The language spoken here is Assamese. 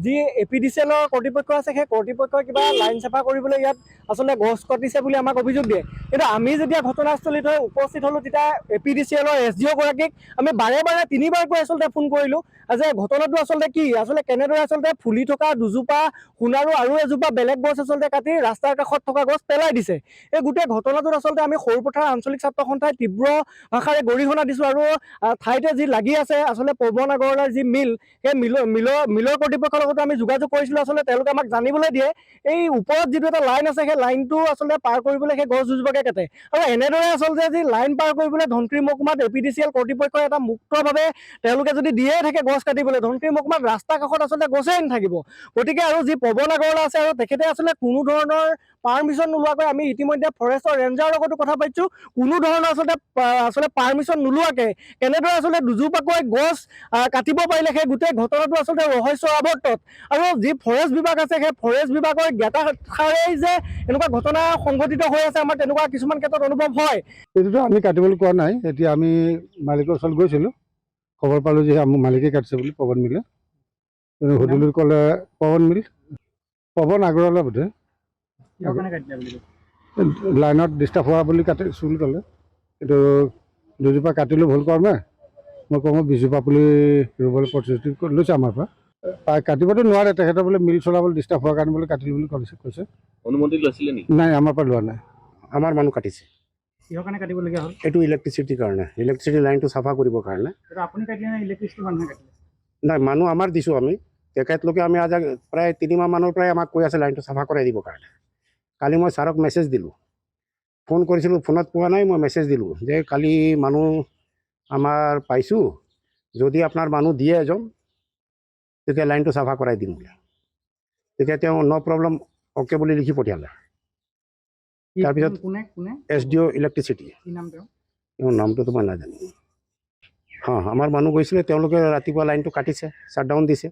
যি APDCL কৰ্তৃপক্ষ আছে সেই কৰ্তৃপক্ষই কিবা লাইন চাফা কৰিবলৈ ইয়াত আচলতে গছ কাটিছে বুলি আমাক অভিযোগ দিয়ে। কিন্তু আমি যেতিয়া ঘটনাস্থলীত হৈ উপস্থিত হ'লোঁ তেতিয়া APDCL SDO গৰাকীক আমি বাৰে বাৰে তিনিবাৰকৈ আচলতে ফোন কৰিলোঁ যে ঘটনাটো আচলতে কি, আচলতে কেনেদৰে আচলতে ফুলি থকা দুজোপা সোণাৰু আৰু এজোপা বেলেগ গছ আচলতে কাটি ৰাস্তাৰ কাষত থকা গছ পেলাই দিছে। এই গোটেই ঘটনাটোত আচলতে আমি সৰুপথাৰ আঞ্চলিক ছাত্ৰ সন্থাই তীব্ৰ ভাষাৰে গৰিহণা দিছোঁ আৰু ঠাইতে যি লাগি আছে আচলতে পৱন আগৰৱালাৰ যি মিল, সেই মিলৰ কৰ্তৃপক্ষৰ লগতো আমি যোগাযোগ কৰিছিলোঁ। আচলতে তেওঁলোকে আমাক জানিবলৈ দিয়ে এই ওপৰত যিটো এটা লাইন আছে সেই লাইনটো আচলতে পাৰ কৰিবলৈ সেই গছ দুজোপাকে কাটে। আৰু এনেদৰে আচলতে যি লাইন পাৰ কৰিবলৈ ধনশিৰি মহকুমাত APDCL কৰ্তৃপক্ষই এটা মুক্তভাৱে তেওঁলোকে যদি দিয়ে থাকে গছ কাটিবলৈ, ধনশিৰি মহকুমাত ৰাস্তা কাষত আচলতে গছেই নাথাকিব। গতিকে আৰু যি পৱন আগৰৱালা আছে আৰু তেখেতে আচলতে কোনো ধৰণৰ পাৰ্মিশ্যন নোলোৱাকৈ, আমি ইতিমধ্যে ফৰেষ্টৰ ৰেঞ্জাৰৰ লগতো কথা পাতিছোঁ, কোনো ধৰণৰ আচলতে পাৰ্মিশ্যন নোলোৱাকৈ কেনেদৰে আচলতে দুজোপাকৈ গছ কাটিব পাৰিলে সেই গোটেই ঘটনাটো আচলতে ৰহস্য আৱৰ্তত। আৰু যি ফৰেষ্ট বিভাগ আছে সেই ফৰেষ্ট বিভাগৰ জ্ঞাতাসাৰেই যে এনেকুৱা ঘটনা সংঘটিত হৈ আছে, আমাৰ তেনেকুৱা কিছুমান ক্ষেত্ৰত অনুভৱ হয়। এইটোতো আমি কাটিবলৈ কোৱা নাই। এতিয়া আমি মালিকৰ ওচৰত গৈছিলোঁ, খবৰ পালোঁ যে আমাৰ মালিকে কাটিছে বুলি, পৱন মিলে। সুধিলোঁ, ক'লে পৱন মিল, পৱন আগৰৱালা বোধে লাইনত ডিষ্টাৰ্ব হোৱা বুলি কাটিছোঁ বুলি ক'লে। কিন্তু দুজোপা কাটিলোঁ ভুল কৰ্মে, মই কওঁ 20জোপা পুলি ৰুবলৈ প্ৰতিশ্ৰুতি লৈছে আমাৰ পৰা। কাটিবতো নোৱাৰে, তেখেতৰ বোলে মিল চলাবলৈ ডিষ্টাৰ্ব হোৱাৰ কাৰণে বোলে কাটিলোঁ বুলি কৈছে। অনুমতি লৈছিলে নেকি? নাই, আমাৰ পৰা লোৱা নাই। আমাৰ মানুহ কাটিছে। কিহৰ কাৰণে কাটিবলগীয়া হ'ল? এইটো ইলেক্ট্ৰিচিটিৰ কাৰণে, ইলেক্ট্ৰিচিটি লাইনটো চাফা কৰিবৰ কাৰণে। আপুনি কাটিলে নে ইলেক্ট্ৰিচিটি মানুহে কাটিলে? নাই, মানুহ আমাৰ দিছোঁ আমি। তেখেতলোকে আমি আজি প্ৰায় 3 মাহ মানৰ পৰাই আমাক কৈ আছে লাইনটো চাফা কৰাই দিবৰ কাৰণে। কালি মই ছাৰক মেছেজ দিলোঁ, ফোন কৰিছিলোঁ, ফোনত পোৱা নাই, মই মেছেজ দিলোঁ যে কালি মানুহ আমাৰ পাইছোঁ, যদি আপোনাৰ মানুহ দিয়ে এজন তেতিয়া লাইনটো চাফা কৰাই দিম বুলি। তেতিয়া তেওঁ ন' প্ৰব্লেম অ'কে বুলি লিখি পঠিয়ালে। তাৰপিছত SDO ইলেক্ট্ৰিচিটি, তেওঁৰ নামটোতো মই নাজানো। আমাৰ মানুহ গৈছিলে, তেওঁলোকে ৰাতিপুৱা লাইনটো কাটিছে, শ্বাটডাউন দিছে।